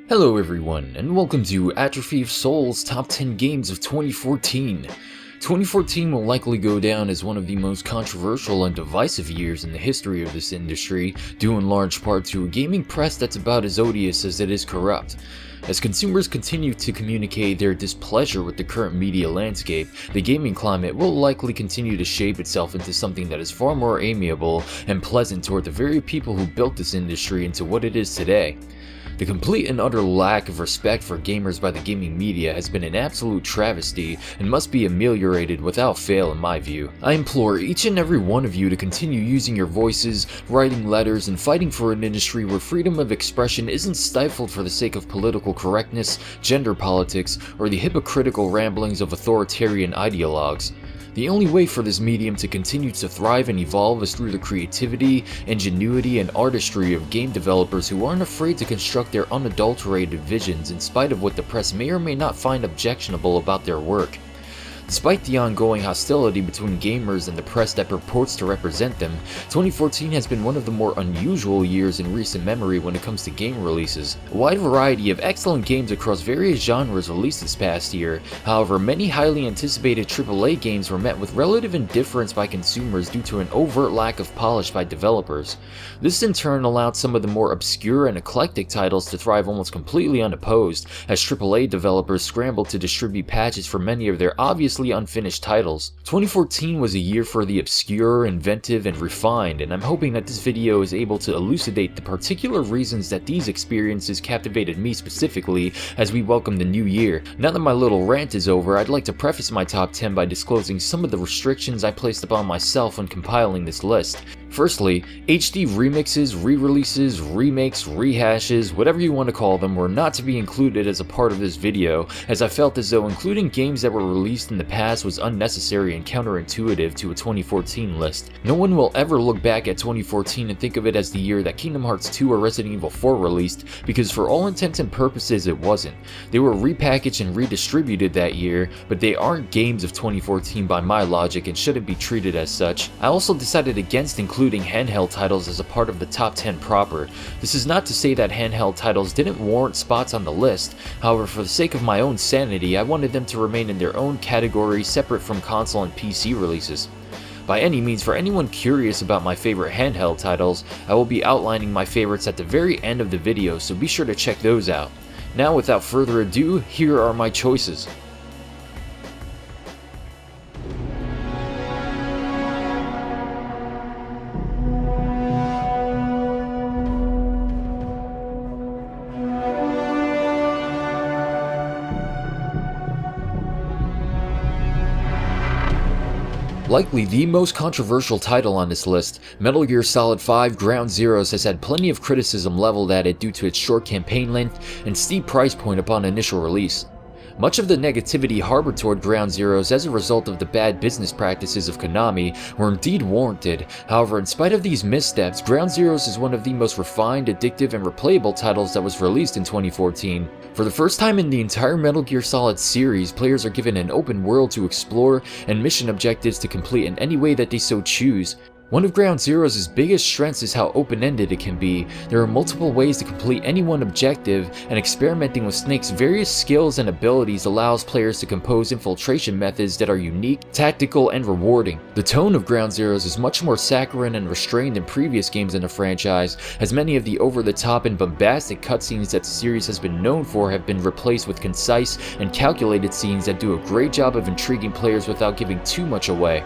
Hello everyone, and welcome to Atrophy of Souls Top 10 Games of 2014. 2014 will likely go down as one of the most controversial and divisive years in the history of this industry, due in large part to a gaming press that's about as odious as it is corrupt. As consumers continue to communicate their displeasure with the current media landscape, the gaming climate will likely continue to shape itself into something that is far more amiable and pleasant toward the very people who built this industry into what it is today. The complete and utter lack of respect for gamers by the gaming media has been an absolute travesty and must be ameliorated without fail in my view. I implore each and every one of you to continue using your voices, writing letters, and fighting for an industry where freedom of expression isn't stifled for the sake of political correctness, gender politics, or the hypocritical ramblings of authoritarian ideologues. The only way for this medium to continue to thrive and evolve is through the creativity, ingenuity, and artistry of game developers who aren't afraid to construct their unadulterated visions in spite of what the press may or may not find objectionable about their work. Despite the ongoing hostility between gamers and the press that purports to represent them, 2014 has been one of the more unusual years in recent memory when it comes to game releases. A wide variety of excellent games across various genres released this past year. However, many highly anticipated AAA games were met with relative indifference by consumers due to an overt lack of polish by developers. This in turn allowed some of the more obscure and eclectic titles to thrive almost completely unopposed, as AAA developers scrambled to distribute patches for many of their obviously unfinished titles. 2014 was a year for the obscure, inventive, and refined, and I'm hoping that this video is able to elucidate the particular reasons that these experiences captivated me specifically as we welcome the new year. Now that my little rant is over, I'd like to preface my top 10 by disclosing some of the restrictions I placed upon myself when compiling this list. Firstly, HD remixes, re-releases, remakes, rehashes, whatever you want to call them, were not to be included as a part of this video, as I felt as though including games that were released in the past was unnecessary and counterintuitive to a 2014 list. No one will ever look back at 2014 and think of it as the year that Kingdom Hearts 2 or Resident Evil 4 released, because for all intents and purposes it wasn't. They were repackaged and redistributed that year, but they aren't games of 2014 by my logic and shouldn't be treated as such. I also decided against including handheld titles as a part of the top 10 proper. This is not to say that handheld titles didn't warrant spots on the list, however for the sake of my own sanity I wanted them to remain in their own category separate from console and PC releases. By any means, for anyone curious about my favorite handheld titles, I will be outlining my favorites at the very end of the video, so be sure to check those out. Now without further ado, here are my choices. Likely the most controversial title on this list, Metal Gear Solid 5 Ground Zeroes has had plenty of criticism leveled at it due to its short campaign length and steep price point upon initial release. Much of the negativity harbored toward Ground Zeroes as a result of the bad business practices of Konami were indeed warranted. However, in spite of these missteps, Ground Zeroes is one of the most refined, addictive, and replayable titles that was released in 2014. For the first time in the entire Metal Gear Solid series, players are given an open world to explore and mission objectives to complete in any way that they so choose. One of Ground Zeroes' biggest strengths is how open-ended it can be. There are multiple ways to complete any one objective, and experimenting with Snake's various skills and abilities allows players to compose infiltration methods that are unique, tactical, and rewarding. The tone of Ground Zeroes is much more saccharine and restrained than previous games in the franchise, as many of the over-the-top and bombastic cutscenes that the series has been known for have been replaced with concise and calculated scenes that do a great job of intriguing players without giving too much away.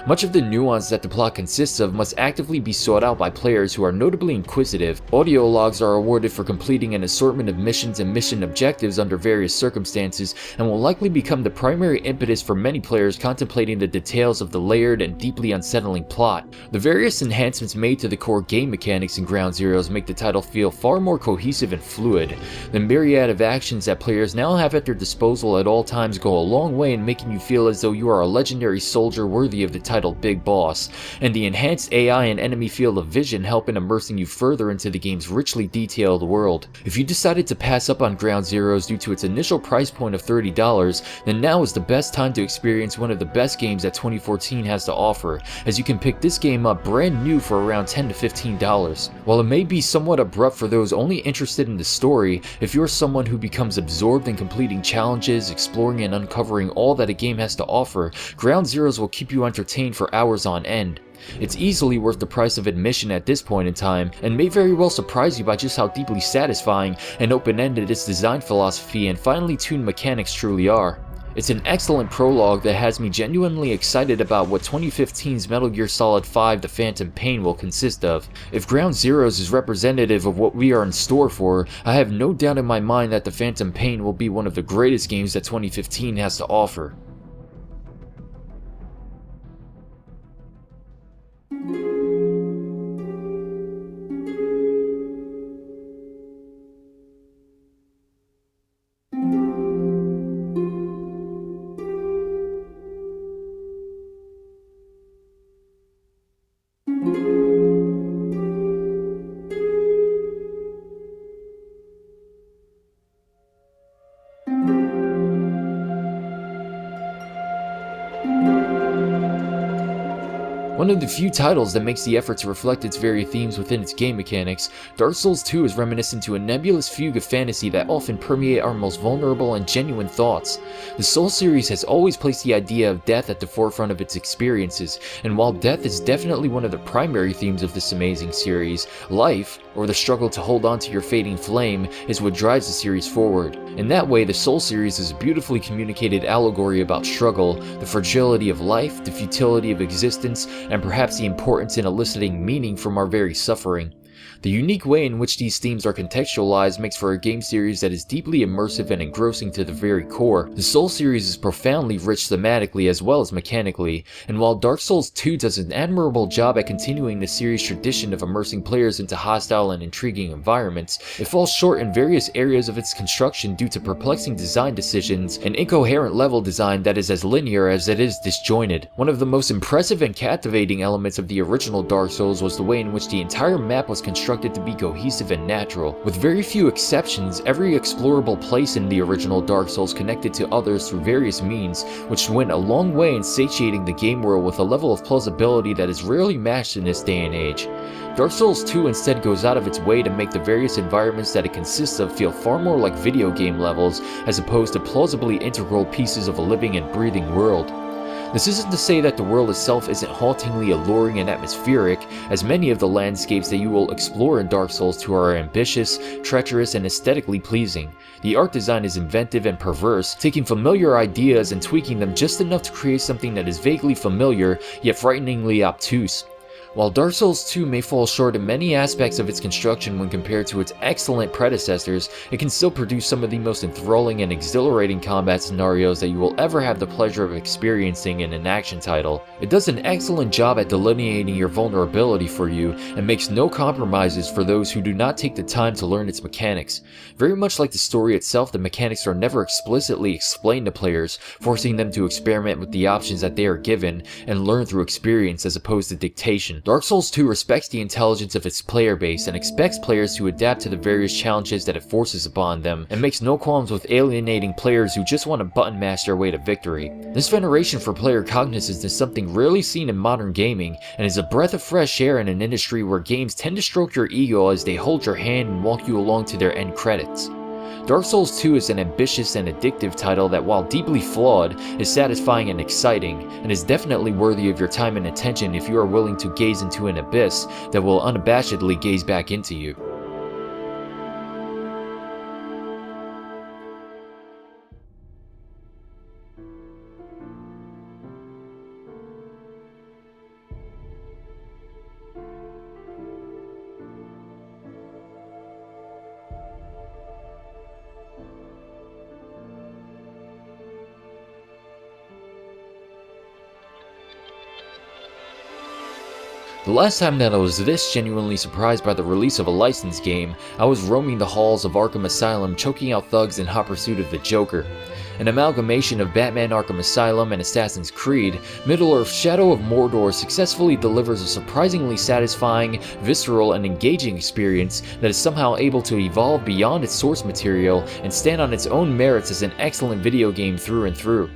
Much of the nuance that the plot consists of must actively be sought out by players who are notably inquisitive. Audio logs are awarded for completing an assortment of missions and mission objectives under various circumstances, and will likely become the primary impetus for many players contemplating the details of the layered and deeply unsettling plot. The various enhancements made to the core game mechanics in Ground Zeroes make the title feel far more cohesive and fluid. The myriad of actions that players now have at their disposal at all times go a long way in making you feel as though you are a legendary soldier worthy of the titled Big Boss, and the enhanced AI and enemy field of vision help in immersing you further into the game's richly detailed world. If you decided to pass up on Ground Zeroes due to its initial price point of $30, then now is the best time to experience one of the best games that 2014 has to offer, as you can pick this game up brand new for around $10 to $15. While it may be somewhat abrupt for those only interested in the story, if you're someone who becomes absorbed in completing challenges, exploring and uncovering all that a game has to offer, Ground Zeroes will keep you entertained for hours on end. It's easily worth the price of admission at this point in time, and may very well surprise you by just how deeply satisfying and open-ended its design philosophy and finely tuned mechanics truly are. It's an excellent prologue that has me genuinely excited about what 2015's Metal Gear Solid 5: The Phantom Pain will consist of. If Ground Zeroes is representative of what we are in store for, I have no doubt in my mind that The Phantom Pain will be one of the greatest games that 2015 has to offer. One of the few titles that makes the effort to reflect its very themes within its game mechanics, Dark Souls 2 is reminiscent to a nebulous fugue of fantasy that often permeate our most vulnerable and genuine thoughts. The Souls series has always placed the idea of death at the forefront of its experiences, and while death is definitely one of the primary themes of this amazing series, life, or the struggle to hold on to your fading flame, is what drives the series forward. In that way, the Souls series is a beautifully communicated allegory about struggle, the fragility of life, the futility of existence, and perhaps the importance in eliciting meaning from our very suffering. The unique way in which these themes are contextualized makes for a game series that is deeply immersive and engrossing to the very core. The Souls series is profoundly rich thematically as well as mechanically, and while Dark Souls 2 does an admirable job at continuing the series' tradition of immersing players into hostile and intriguing environments, it falls short in various areas of its construction due to perplexing design decisions and incoherent level design that is as linear as it is disjointed. One of the most impressive and captivating elements of the original Dark Souls was the way in which the entire map was constructed to be cohesive and natural. With very few exceptions, every explorable place in the original Dark Souls connected to others through various means, which went a long way in satiating the game world with a level of plausibility that is rarely matched in this day and age. Dark Souls 2 instead goes out of its way to make the various environments that it consists of feel far more like video game levels, as opposed to plausibly integral pieces of a living and breathing world. This isn't to say that the world itself isn't hauntingly alluring and atmospheric, as many of the landscapes that you will explore in Dark Souls 2 are ambitious, treacherous, and aesthetically pleasing. The art design is inventive and perverse, taking familiar ideas and tweaking them just enough to create something that is vaguely familiar, yet frighteningly obtuse. While Dark Souls 2 may fall short in many aspects of its construction when compared to its excellent predecessors, it can still produce some of the most enthralling and exhilarating combat scenarios that you will ever have the pleasure of experiencing in an action title. It does an excellent job at delineating your vulnerability for you, and makes no compromises for those who do not take the time to learn its mechanics. Very much like the story itself, the mechanics are never explicitly explained to players, forcing them to experiment with the options that they are given, and learn through experience as opposed to dictation. Dark Souls 2 respects the intelligence of its player base and expects players to adapt to the various challenges that it forces upon them, and makes no qualms with alienating players who just want to button mash their way to victory. This veneration for player cognizance is something rarely seen in modern gaming, and is a breath of fresh air in an industry where games tend to stroke your ego as they hold your hand and walk you along to their end credits. Dark Souls 2 is an ambitious and addictive title that, while deeply flawed, is satisfying and exciting, and is definitely worthy of your time and attention if you are willing to gaze into an abyss that will unabashedly gaze back into you. The last time that I was this genuinely surprised by the release of a licensed game, I was roaming the halls of Arkham Asylum choking out thugs in hot pursuit of the Joker. An amalgamation of Batman Arkham Asylum and Assassin's Creed, Middle-earth Shadow of Mordor successfully delivers a surprisingly satisfying, visceral, and engaging experience that is somehow able to evolve beyond its source material and stand on its own merits as an excellent video game through and through.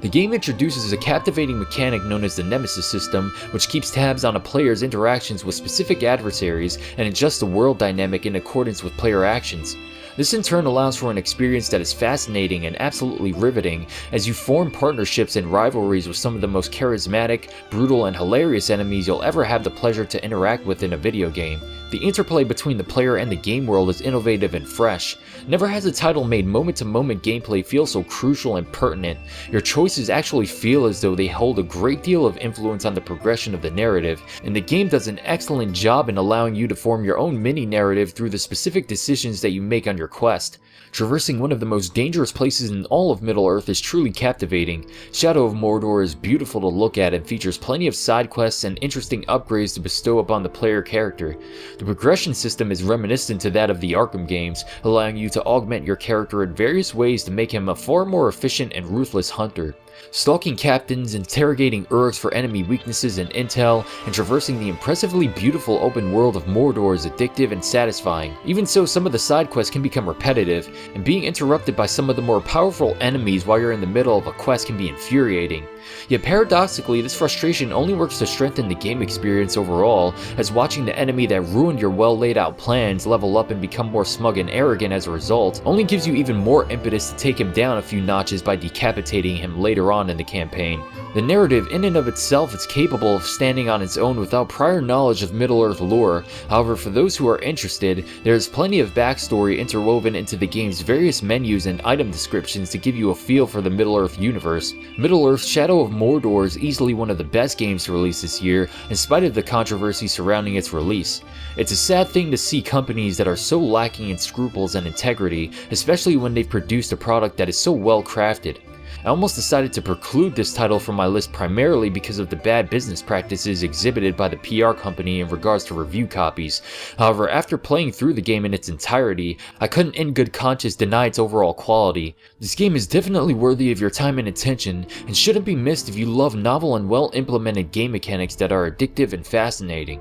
The game introduces a captivating mechanic known as the Nemesis system, which keeps tabs on a player's interactions with specific adversaries and adjusts the world dynamic in accordance with player actions. This in turn allows for an experience that is fascinating and absolutely riveting as you form partnerships and rivalries with some of the most charismatic, brutal, and hilarious enemies you'll ever have the pleasure to interact with in a video game. The interplay between the player and the game world is innovative and fresh. Never has a title made moment-to-moment gameplay feel so crucial and pertinent. Your choices actually feel as though they hold a great deal of influence on the progression of the narrative, and the game does an excellent job in allowing you to form your own mini-narrative through the specific decisions that you make on your quest. Traversing one of the most dangerous places in all of Middle-earth is truly captivating. Shadow of Mordor is beautiful to look at and features plenty of side quests and interesting upgrades to bestow upon the player character. The progression system is reminiscent to that of the Arkham games, allowing you to augment your character in various ways to make him a far more efficient and ruthless hunter. Stalking captains, interrogating Urks for enemy weaknesses and intel, and traversing the impressively beautiful open world of Mordor is addictive and satisfying. Even so, some of the side quests can become repetitive, and being interrupted by some of the more powerful enemies while you're in the middle of a quest can be infuriating. Yet paradoxically, this frustration only works to strengthen the game experience overall, as watching the enemy that ruined your well laid out plans level up and become more smug and arrogant as a result only gives you even more impetus to take him down a few notches by decapitating him later on in the campaign. The narrative in and of itself is capable of standing on its own without prior knowledge of Middle-earth lore. However, for those who are interested, there is plenty of backstory interwoven into the game's various menus and item descriptions to give you a feel for the Middle-earth universe. Middle-earth Shadow of Mordor is easily one of the best games to release this year, in spite of the controversy surrounding its release. It's a sad thing to see companies that are so lacking in scruples and integrity, especially when they've produced a product that is so well crafted. I almost decided to preclude this title from my list primarily because of the bad business practices exhibited by the PR company in regards to review copies. However, after playing through the game in its entirety, I couldn't in good conscience deny its overall quality. This game is definitely worthy of your time and attention, and shouldn't be missed if you love novel and well implemented game mechanics that are addictive and fascinating.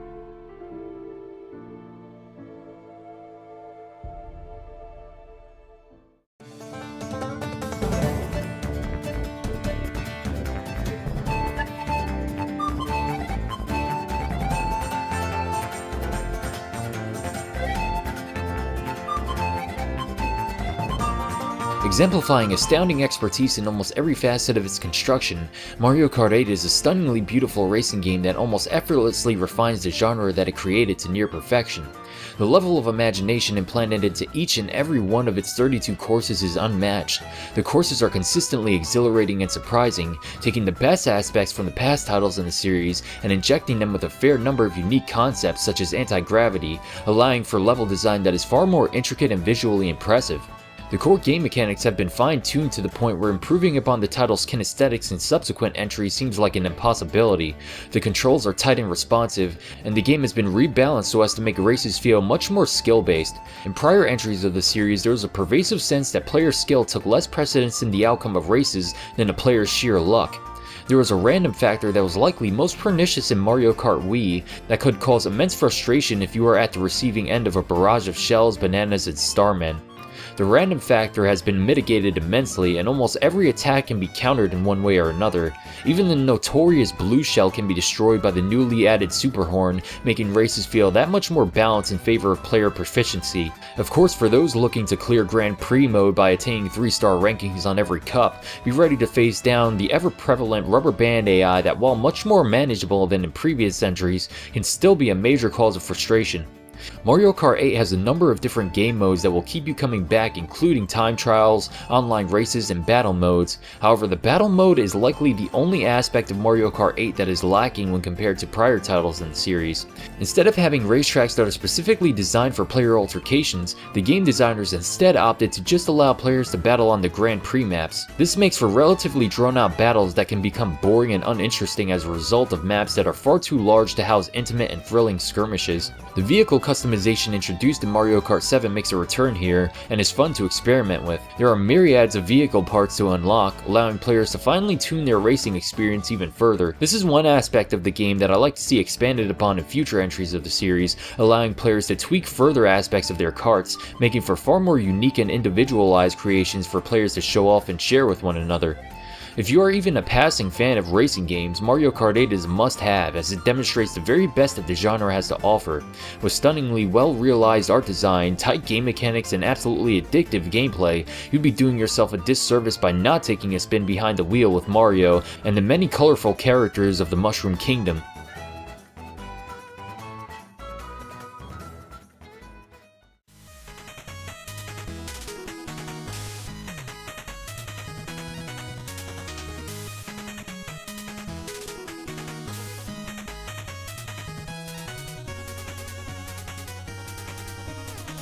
Exemplifying astounding expertise in almost every facet of its construction, Mario Kart 8 is a stunningly beautiful racing game that almost effortlessly refines the genre that it created to near perfection. The level of imagination implanted into each and every one of its 32 courses is unmatched. The courses are consistently exhilarating and surprising, taking the best aspects from the past titles in the series and injecting them with a fair number of unique concepts such as anti-gravity, allowing for level design that is far more intricate and visually impressive. The core game mechanics have been fine-tuned to the point where improving upon the title's kinesthetics in subsequent entries seems like an impossibility. The controls are tight and responsive, and the game has been rebalanced so as to make races feel much more skill-based. In prior entries of the series, there was a pervasive sense that player skill took less precedence in the outcome of races than a player's sheer luck. There was a random factor that was likely most pernicious in Mario Kart Wii that could cause immense frustration if you were at the receiving end of a barrage of shells, bananas, and starmen. The random factor has been mitigated immensely, and almost every attack can be countered in one way or another. Even the notorious blue shell can be destroyed by the newly added Super Horn, making races feel that much more balanced in favor of player proficiency. Of course, for those looking to clear Grand Prix mode by attaining 3-star rankings on every cup, be ready to face down the ever-prevalent rubber band AI that, while much more manageable than in previous entries, can still be a major cause of frustration. Mario Kart 8 has a number of different game modes that will keep you coming back, including time trials, online races, and battle modes. However, the battle mode is likely the only aspect of Mario Kart 8 that is lacking when compared to prior titles in the series. Instead of having racetracks that are specifically designed for player altercations, the game designers instead opted to just allow players to battle on the Grand Prix maps. This makes for relatively drawn-out battles that can become boring and uninteresting as a result of maps that are far too large to house intimate and thrilling skirmishes. The vehicle customization introduced in Mario Kart 7 makes a return here, and is fun to experiment with. There are myriads of vehicle parts to unlock, allowing players to finely tune their racing experience even further. This is one aspect of the game that I like to see expanded upon in future entries of the series, allowing players to tweak further aspects of their karts, making for far more unique and individualized creations for players to show off and share with one another. If you are even a passing fan of racing games, Mario Kart 8 is a must-have as it demonstrates the very best that the genre has to offer. With stunningly well-realized art design, tight game mechanics, and absolutely addictive gameplay, you'd be doing yourself a disservice by not taking a spin behind the wheel with Mario and the many colorful characters of the Mushroom Kingdom.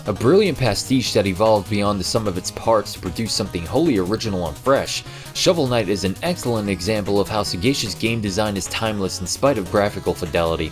A brilliant pastiche that evolved beyond the sum of its parts to produce something wholly original and fresh, Shovel Knight is an excellent example of how sagacious game design is timeless in spite of graphical fidelity.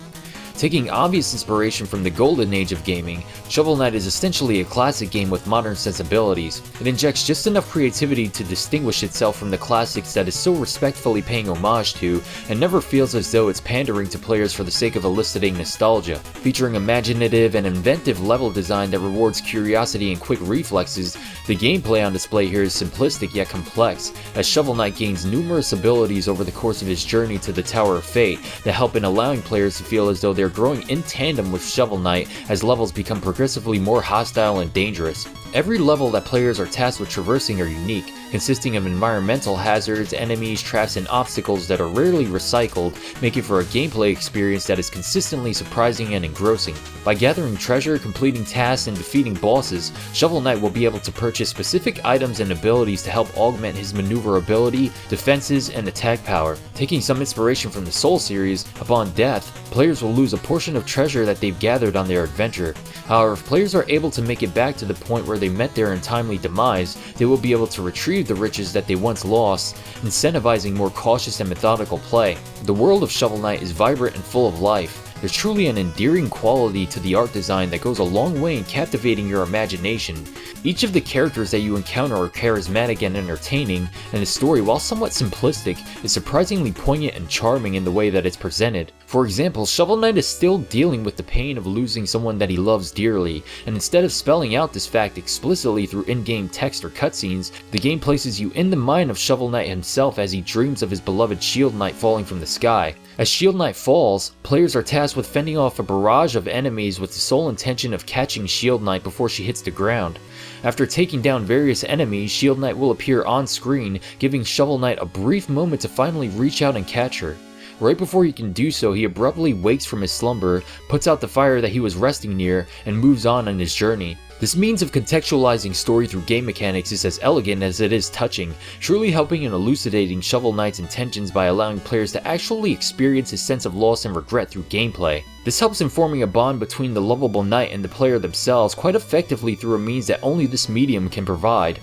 Taking obvious inspiration from the golden age of gaming, Shovel Knight is essentially a classic game with modern sensibilities. It injects just enough creativity to distinguish itself from the classics that is so respectfully paying homage to, and never feels as though it's pandering to players for the sake of eliciting nostalgia. Featuring imaginative and inventive level design that rewards curiosity and quick reflexes, the gameplay on display here is simplistic yet complex, as Shovel Knight gains numerous abilities over the course of his journey to the Tower of Fate that help in allowing players to feel as though they're growing in tandem with Shovel Knight as levels become progressively more hostile and dangerous. Every level that players are tasked with traversing are unique, consisting of environmental hazards, enemies, traps, and obstacles that are rarely recycled, making for a gameplay experience that is consistently surprising and engrossing. By gathering treasure, completing tasks, and defeating bosses, Shovel Knight will be able to purchase specific items and abilities to help augment his maneuverability, defenses, and attack power. Taking some inspiration from the Soul series, upon death, players will lose a portion of treasure that they've gathered on their adventure. However, if players are able to make it back to the point where they met their untimely demise, they will be able to retrieve the riches that they once lost, incentivizing more cautious and methodical play. The world of Shovel Knight is vibrant and full of life. There's truly an endearing quality to the art design that goes a long way in captivating your imagination. Each of the characters that you encounter are charismatic and entertaining, and the story, while somewhat simplistic, is surprisingly poignant and charming in the way that it's presented. For example, Shovel Knight is still dealing with the pain of losing someone that he loves dearly, and instead of spelling out this fact explicitly through in-game text or cutscenes, the game places you in the mind of Shovel Knight himself as he dreams of his beloved Shield Knight falling from the sky. As Shield Knight falls, players are tasked with fending off a barrage of enemies with the sole intention of catching Shield Knight before she hits the ground. After taking down various enemies, Shield Knight will appear on screen, giving Shovel Knight a brief moment to finally reach out and catch her. Right before he can do so, he abruptly wakes from his slumber, puts out the fire that he was resting near, and moves on his journey. This means of contextualizing story through game mechanics is as elegant as it is touching, truly helping in elucidating Shovel Knight's intentions by allowing players to actually experience his sense of loss and regret through gameplay. This helps in forming a bond between the lovable knight and the player themselves quite effectively through a means that only this medium can provide.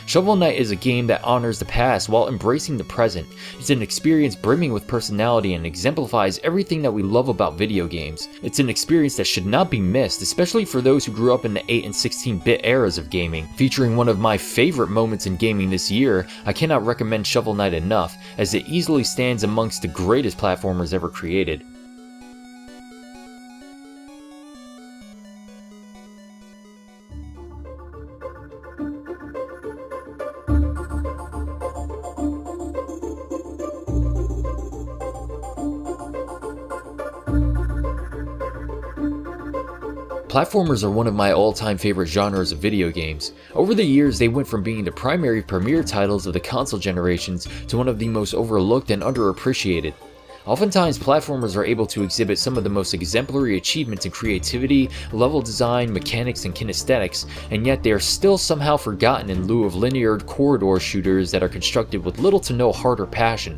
Shovel Knight is a game that honors the past while embracing the present. It's an experience brimming with personality and exemplifies everything that we love about video games. It's an experience that should not be missed, especially for those who grew up in the 8 and 16-bit eras of gaming. Featuring one of my favorite moments in gaming this year, I cannot recommend Shovel Knight enough, as it easily stands amongst the greatest platformers ever created. Platformers are one of my all-time favorite genres of video games. Over the years, they went from being the primary premier titles of the console generations to one of the most overlooked and underappreciated. Oftentimes, platformers are able to exhibit some of the most exemplary achievements in creativity, level design, mechanics, and kinesthetics, and yet they are still somehow forgotten in lieu of linear corridor shooters that are constructed with little to no heart or passion.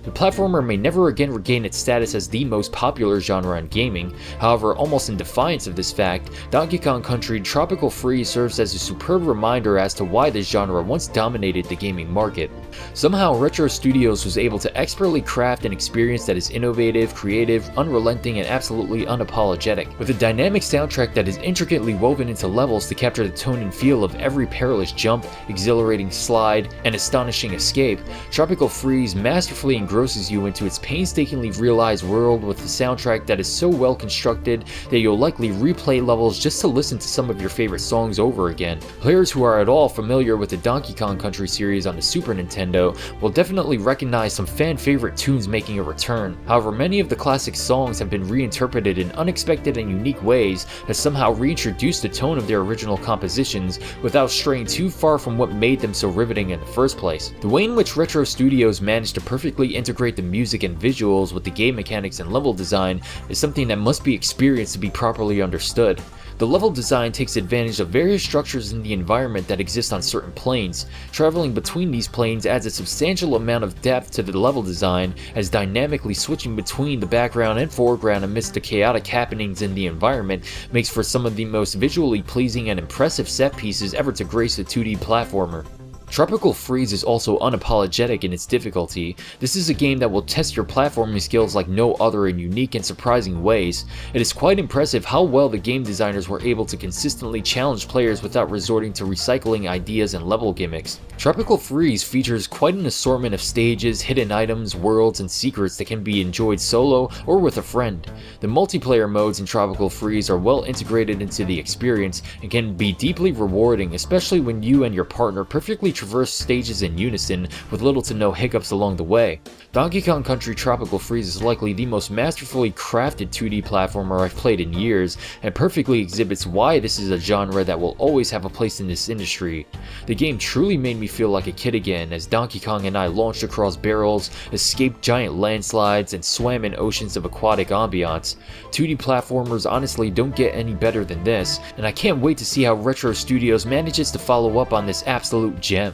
The platformer may never again regain its status as the most popular genre in gaming. However, almost in defiance of this fact, Donkey Kong Country Tropical Freeze serves as a superb reminder as to why this genre once dominated the gaming market. Somehow, Retro Studios was able to expertly craft an experience experience that is innovative, creative, unrelenting, and absolutely unapologetic. With a dynamic soundtrack that is intricately woven into levels to capture the tone and feel of every perilous jump, exhilarating slide, and astonishing escape, Tropical Freeze masterfully engrosses you into its painstakingly realized world with a soundtrack that is so well constructed that you'll likely replay levels just to listen to some of your favorite songs over again. Players who are at all familiar with the Donkey Kong Country series on the Super Nintendo will definitely recognize some fan favorite tunes making a return. However, many of the classic songs have been reinterpreted in unexpected and unique ways that somehow reintroduce the tone of their original compositions without straying too far from what made them so riveting in the first place. The way in which Retro Studios managed to perfectly integrate the music and visuals with the game mechanics and level design is something that must be experienced to be properly understood. The level design takes advantage of various structures in the environment that exist on certain planes. Traveling between these planes adds a substantial amount of depth to the level design, as dynamically switching between the background and foreground amidst the chaotic happenings in the environment makes for some of the most visually pleasing and impressive set pieces ever to grace a 2D platformer. Tropical Freeze is also unapologetic in its difficulty. This is a game that will test your platforming skills like no other in unique and surprising ways. It is quite impressive how well the game designers were able to consistently challenge players without resorting to recycling ideas and level gimmicks. Tropical Freeze features quite an assortment of stages, hidden items, worlds, and secrets that can be enjoyed solo or with a friend. The multiplayer modes in Tropical Freeze are well integrated into the experience and can be deeply rewarding, especially when you and your partner perfectly traverse stages in unison with little to no hiccups along the way. Donkey Kong Country Tropical Freeze is likely the most masterfully crafted 2D platformer I've played in years, and perfectly exhibits why this is a genre that will always have a place in this industry. The game truly made me feel like a kid again as Donkey Kong and I launched across barrels, escaped giant landslides, and swam in oceans of aquatic ambiance. 2D platformers honestly don't get any better than this, and I can't wait to see how Retro Studios manages to follow up on this absolute gem.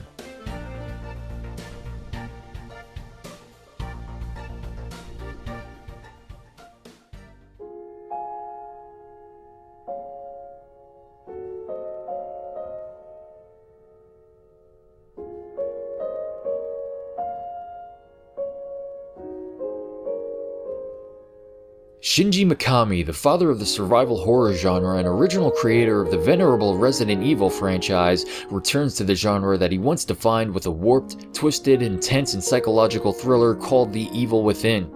Shinji Mikami, the father of the survival horror genre and original creator of the venerable Resident Evil franchise, returns to the genre that he once defined with a warped, twisted, intense, and psychological thriller called The Evil Within.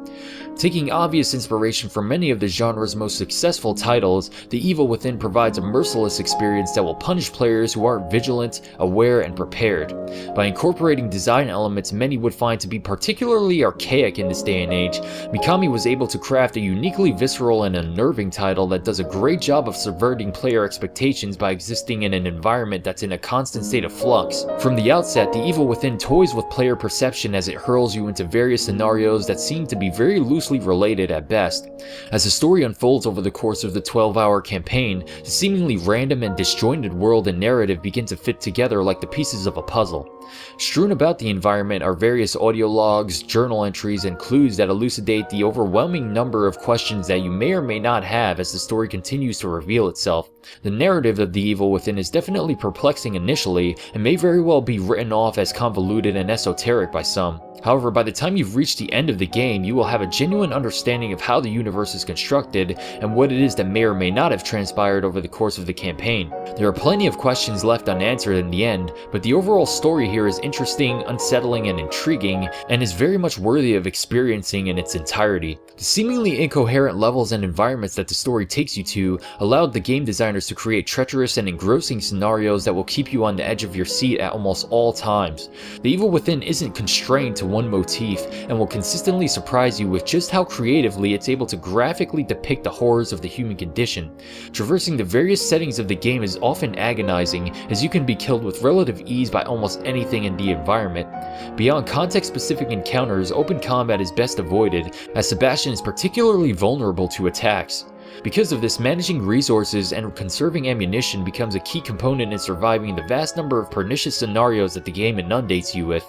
Taking obvious inspiration from many of the genre's most successful titles, The Evil Within provides a merciless experience that will punish players who aren't vigilant, aware, and prepared. By incorporating design elements many would find to be particularly archaic in this day and age, Mikami was able to craft a uniquely visceral and unnerving title that does a great job of subverting player expectations by existing in an environment that's in a constant state of flux. From the outset, The Evil Within toys with player perception as it hurls you into various scenarios that seem to be very loosely related at best. As the story unfolds over the course of the 12-hour campaign, the seemingly random and disjointed world and narrative begin to fit together like the pieces of a puzzle. Strewn about the environment are various audio logs, journal entries, and clues that elucidate the overwhelming number of questions that you may or may not have as the story continues to reveal itself. The narrative of The Evil Within is definitely perplexing initially, and may very well be written off as convoluted and esoteric by some. However, by the time you've reached the end of the game, you will have a genuine understanding of how the universe is constructed and what it is that may or may not have transpired over the course of the campaign. There are plenty of questions left unanswered in the end, but the overall story here is interesting, unsettling, and intriguing, and is very much worthy of experiencing in its entirety. The seemingly incoherent levels and environments that the story takes you to allowed the game designers to create treacherous and engrossing scenarios that will keep you on the edge of your seat at almost all times. The Evil Within isn't constrained to one motif and will consistently surprise you with just how creatively it's able to graphically depict the horrors of the human condition. Traversing the various settings of the game is often agonizing, as you can be killed with relative ease by almost anything in the environment. Beyond context-specific encounters, open combat is best avoided, as Sebastian is particularly vulnerable to attacks. Because of this, managing resources and conserving ammunition becomes a key component in surviving the vast number of pernicious scenarios that the game inundates you with.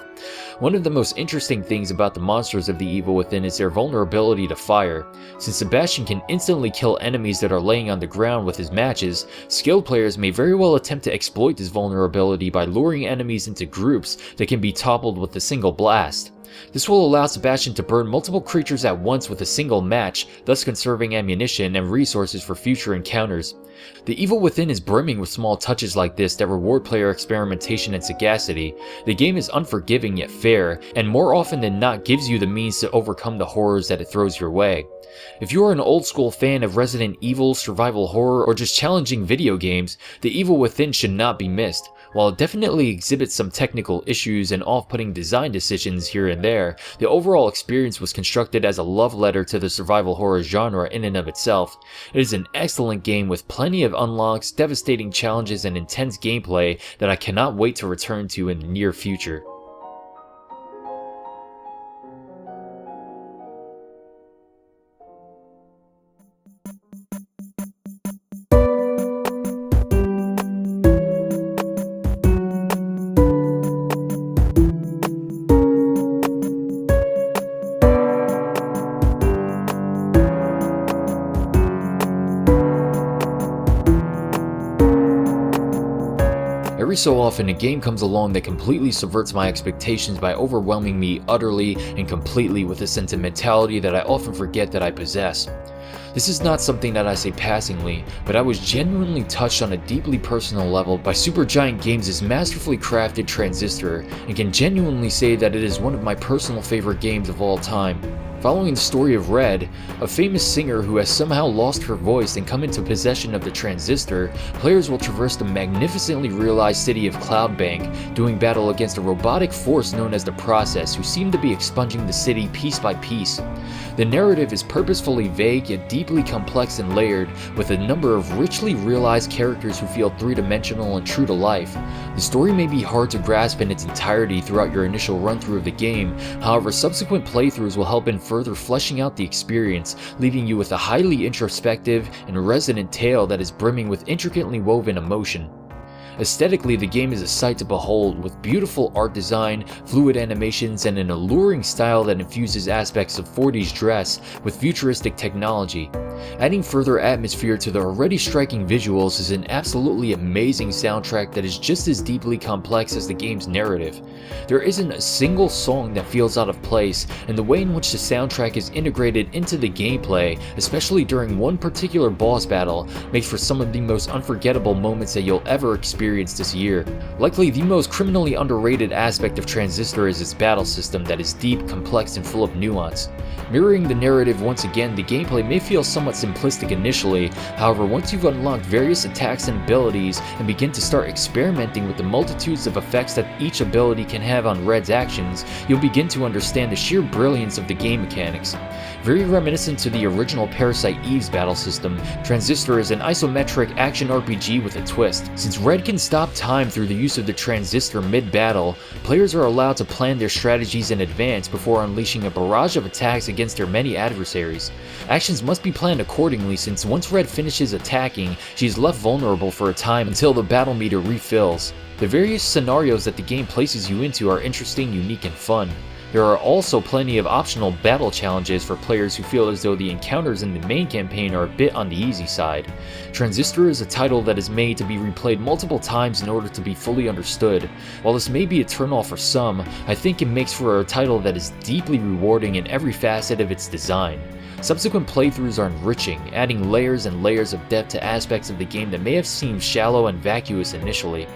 One of the most interesting things about the monsters of The Evil Within is their vulnerability to fire. Since Sebastian can instantly kill enemies that are laying on the ground with his matches, skilled players may very well attempt to exploit this vulnerability by luring enemies into groups that can be toppled with a single blast. This will allow Sebastian to burn multiple creatures at once with a single match, thus conserving ammunition and resources for future encounters. The evil within is brimming with small touches like this that reward player experimentation and sagacity. The game is unforgiving yet fair, and more often than not gives you the means to overcome the horrors that it throws your way. If you are an old school fan of Resident Evil, survival horror, or just challenging video games, The Evil Within should not be missed. While it definitely exhibits some technical issues and off-putting design decisions here and there, the overall experience was constructed as a love letter to the survival horror genre in and of itself. It is an excellent game with plenty of unlocks, devastating challenges, and intense gameplay that I cannot wait to return to in the near future. Every so often, a game comes along that completely subverts my expectations by overwhelming me utterly and completely with a sentimentality that I often forget that I possess. This is not something that I say passingly, but I was genuinely touched on a deeply personal level by Supergiant Games' masterfully crafted Transistor, and can genuinely say that it is one of my personal favorite games of all time. Following the story of Red, a famous singer who has somehow lost her voice and come into possession of the Transistor, players will traverse the magnificently realized city of Cloudbank, doing battle against a robotic force known as the Process, who seem to be expunging the city piece by piece. The narrative is purposefully vague yet deeply complex and layered, with a number of richly realized characters who feel three-dimensional and true to life. The story may be hard to grasp in its entirety throughout your initial run-through of the game, however subsequent playthroughs will help in further fleshing out the experience, leaving you with a highly introspective and resonant tale that is brimming with intricately woven emotion. Aesthetically, the game is a sight to behold, with beautiful art design, fluid animations, and an alluring style that infuses aspects of 40s dress with futuristic technology. Adding further atmosphere to the already striking visuals is an absolutely amazing soundtrack that is just as deeply complex as the game's narrative. There isn't a single song that feels out of place, and the way in which the soundtrack is integrated into the gameplay, especially during one particular boss battle, makes for some of the most unforgettable moments that you'll ever experience this year. Likely the most criminally underrated aspect of Transistor is its battle system that is deep, complex, and full of nuance. Mirroring the narrative once again, the gameplay may feel somewhat simplistic initially, however once you've unlocked various attacks and abilities and begin to start experimenting with the multitudes of effects that each ability can have on Red's actions, you'll begin to understand the sheer brilliance of the game mechanics. Very reminiscent to the original Parasite Eve's battle system, Transistor is an isometric action RPG with a twist. Since Red can stop time through the use of the Transistor mid-battle, players are allowed to plan their strategies in advance before unleashing a barrage of attacks against their many adversaries. Actions must be planned accordingly, since once Red finishes attacking, she is left vulnerable for a time until the battle meter refills. The various scenarios that the game places you into are interesting, unique, and fun. There are also plenty of optional battle challenges for players who feel as though the encounters in the main campaign are a bit on the easy side. Transistor is a title that is made to be replayed multiple times in order to be fully understood. While this may be a turnoff for some, I think it makes for a title that is deeply rewarding in every facet of its design. Subsequent playthroughs are enriching, adding layers and layers of depth to aspects of the game that may have seemed shallow and vacuous initially.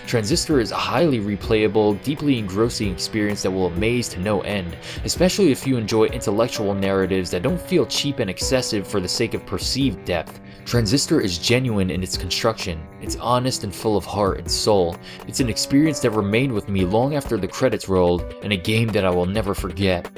Transistor is a highly replayable, deeply engrossing experience that will amaze to no end, especially if you enjoy intellectual narratives that don't feel cheap and excessive for the sake of perceived depth. Transistor is genuine in its construction, it's honest and full of heart and soul. It's an experience that remained with me long after the credits rolled, and a game that I will never forget.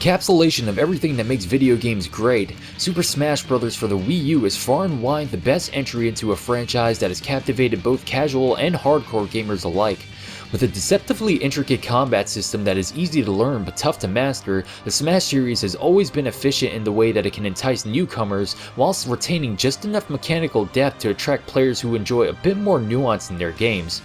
encapsulation of everything that makes video games great, Super Smash Bros. For the Wii U is far and wide the best entry into a franchise that has captivated both casual and hardcore gamers alike. With a deceptively intricate combat system that is easy to learn but tough to master, the Smash series has always been efficient in the way that it can entice newcomers whilst retaining just enough mechanical depth to attract players who enjoy a bit more nuance in their games.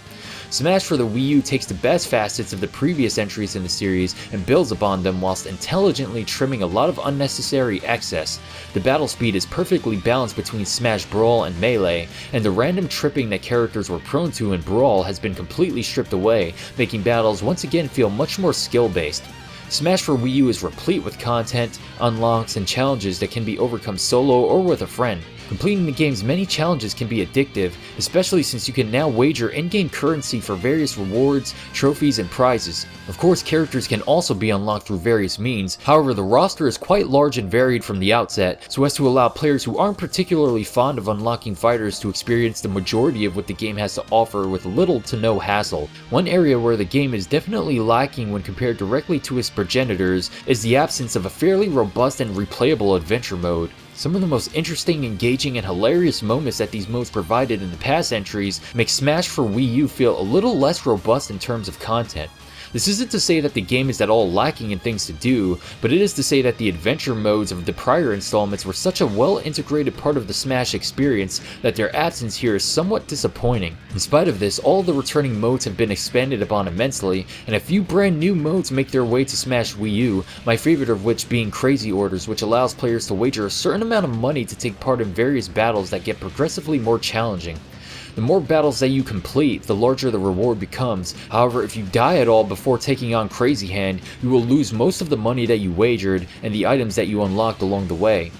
Smash for the Wii U takes the best facets of the previous entries in the series and builds upon them whilst intelligently trimming a lot of unnecessary excess. The battle speed is perfectly balanced between Smash Brawl and Melee, and the random tripping that characters were prone to in Brawl has been completely stripped away, making battles once again feel much more skill-based. Smash for Wii U is replete with content, unlocks, and challenges that can be overcome solo or with a friend. Completing the game's many challenges can be addictive, especially since you can now wager in-game currency for various rewards, trophies, and prizes. Of course, characters can also be unlocked through various means, however the roster is quite large and varied from the outset, so as to allow players who aren't particularly fond of unlocking fighters to experience the majority of what the game has to offer with little to no hassle. One area where the game is definitely lacking when compared directly to its progenitors is the absence of a fairly robust and replayable adventure mode. Some of the most interesting, engaging, and hilarious moments that these modes provided in the past entries make Smash for Wii U feel a little less robust in terms of content. This isn't to say that the game is at all lacking in things to do, but it is to say that the adventure modes of the prior installments were such a well-integrated part of the Smash experience that their absence here is somewhat disappointing. In spite of this, all the returning modes have been expanded upon immensely, and a few brand new modes make their way to Smash Wii U, my favorite of which being Crazy Orders, which allows players to wager a certain amount of money to take part in various battles that get progressively more challenging. The more battles that you complete, the larger the reward becomes. However, if you die at all before taking on Crazy Hand, you will lose most of the money that you wagered and the items that you unlocked along the way.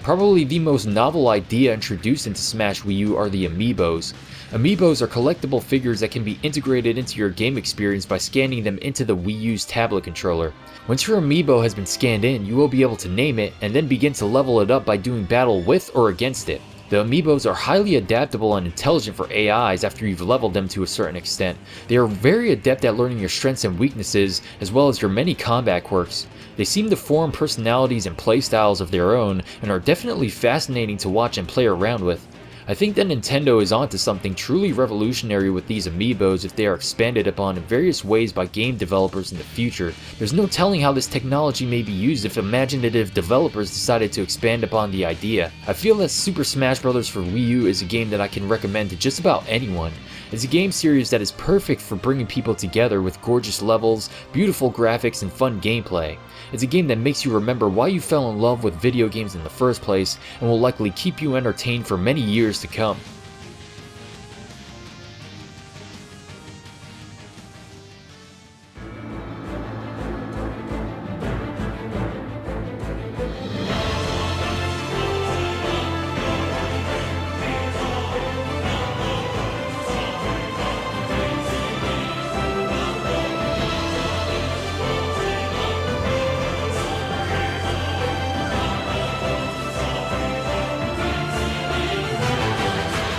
Probably the most novel idea introduced into Smash Wii U are the Amiibos. Amiibos are collectible figures that can be integrated into your game experience by scanning them into the Wii U's tablet controller. Once your Amiibo has been scanned in, you will be able to name it and then begin to level it up by doing battle with or against it. The Amiibos are highly adaptable and intelligent for AIs after you've leveled them to a certain extent. They are very adept at learning your strengths and weaknesses, as well as your many combat quirks. They seem to form personalities and playstyles of their own, and are definitely fascinating to watch and play around with. I think that Nintendo is onto something truly revolutionary with these Amiibos if they are expanded upon in various ways by game developers in the future. There's no telling how this technology may be used if imaginative developers decided to expand upon the idea. I feel that Super Smash Bros. For Wii U is a game that I can recommend to just about anyone. It's a game series that is perfect for bringing people together with gorgeous levels, beautiful graphics, and fun gameplay. It's a game that makes you remember why you fell in love with video games in the first place, and will likely keep you entertained for many years to come.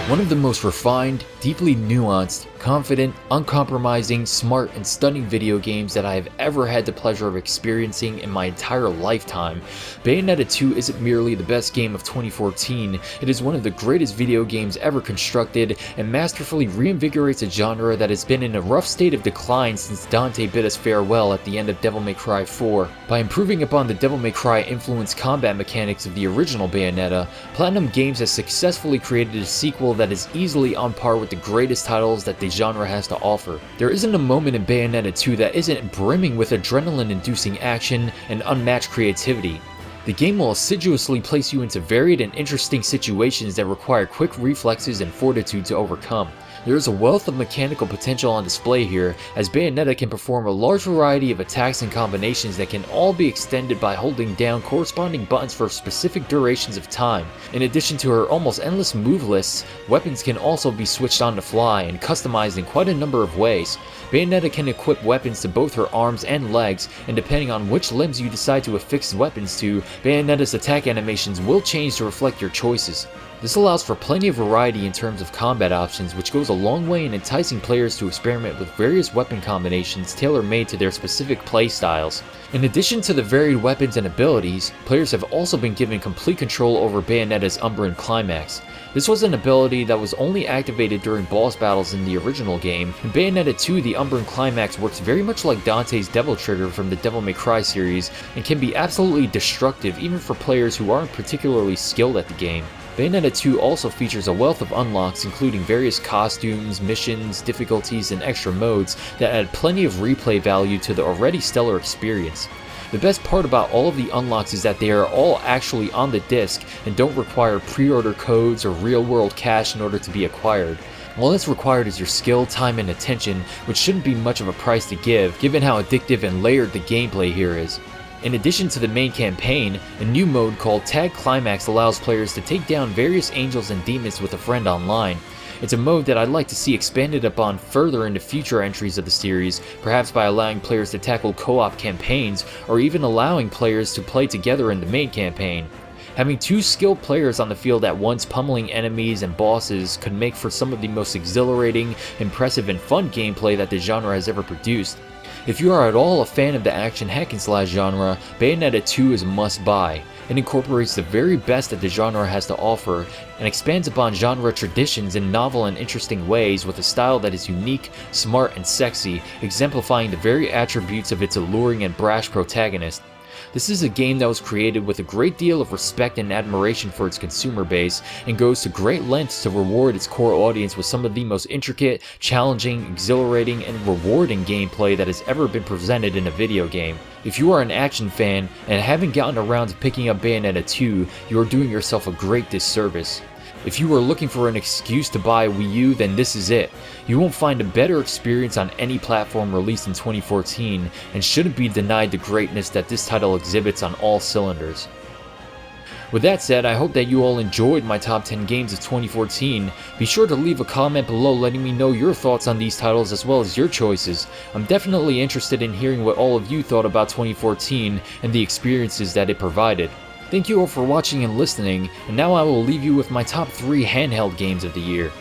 One of the most refined, deeply nuanced, confident, uncompromising, smart, and stunning video games that I have ever had the pleasure of experiencing in my entire lifetime. Bayonetta 2 isn't merely the best game of 2014, it is one of the greatest video games ever constructed, and masterfully reinvigorates a genre that has been in a rough state of decline since Dante bid us farewell at the end of Devil May Cry 4. By improving upon the Devil May Cry influenced combat mechanics of the original Bayonetta, Platinum Games has successfully created a sequel that is easily on par with the greatest titles that the genre has to offer. There isn't a moment in Bayonetta 2 that isn't brimming with adrenaline-inducing action and unmatched creativity. The game will assiduously place you into varied and interesting situations that require quick reflexes and fortitude to overcome. There is a wealth of mechanical potential on display here, as Bayonetta can perform a large variety of attacks and combinations that can all be extended by holding down corresponding buttons for specific durations of time. In addition to her almost endless move lists, weapons can also be switched on the fly and customized in quite a number of ways. Bayonetta can equip weapons to both her arms and legs, and depending on which limbs you decide to affix weapons to, Bayonetta's attack animations will change to reflect your choices. This allows for plenty of variety in terms of combat options, which goes a long way in enticing players to experiment with various weapon combinations tailor-made to their specific playstyles. In addition to the varied weapons and abilities, players have also been given complete control over Bayonetta's Umbran Climax. This was an ability that was only activated during boss battles in the original game. In Bayonetta 2, the Umbran Climax works very much like Dante's Devil Trigger from the Devil May Cry series, and can be absolutely destructive even for players who aren't particularly skilled at the game. Bayonetta 2 also features a wealth of unlocks, including various costumes, missions, difficulties, and extra modes that add plenty of replay value to the already stellar experience. The best part about all of the unlocks is that they are all actually on the disc and don't require pre-order codes or real-world cash in order to be acquired. All that's required is your skill, time, and attention, which shouldn't be much of a price to give, given how addictive and layered the gameplay here is. In addition to the main campaign, a new mode called Tag Climax allows players to take down various angels and demons with a friend online. It's a mode that I'd like to see expanded upon further into future entries of the series, perhaps by allowing players to tackle co-op campaigns, or even allowing players to play together in the main campaign. Having two skilled players on the field at once pummeling enemies and bosses could make for some of the most exhilarating, impressive, and fun gameplay that the genre has ever produced. If you are at all a fan of the action hack and slash genre, Bayonetta 2 is a must-buy. It incorporates the very best that the genre has to offer, and expands upon genre traditions in novel and interesting ways with a style that is unique, smart, and sexy, exemplifying the very attributes of its alluring and brash protagonist. This is a game that was created with a great deal of respect and admiration for its consumer base, and goes to great lengths to reward its core audience with some of the most intricate, challenging, exhilarating, and rewarding gameplay that has ever been presented in a video game. If you are an action fan and haven't gotten around to picking up Bayonetta 2, you are doing yourself a great disservice. If you are looking for an excuse to buy a Wii U, then this is it. You won't find a better experience on any platform released in 2014, and shouldn't be denied the greatness that this title exhibits on all cylinders. With that said, I hope that you all enjoyed my top 10 games of 2014. Be sure to leave a comment below letting me know your thoughts on these titles as well as your choices. I'm definitely interested in hearing what all of you thought about 2014 and the experiences that it provided. Thank you all for watching and listening, and now I will leave you with my top 3 handheld games of the year.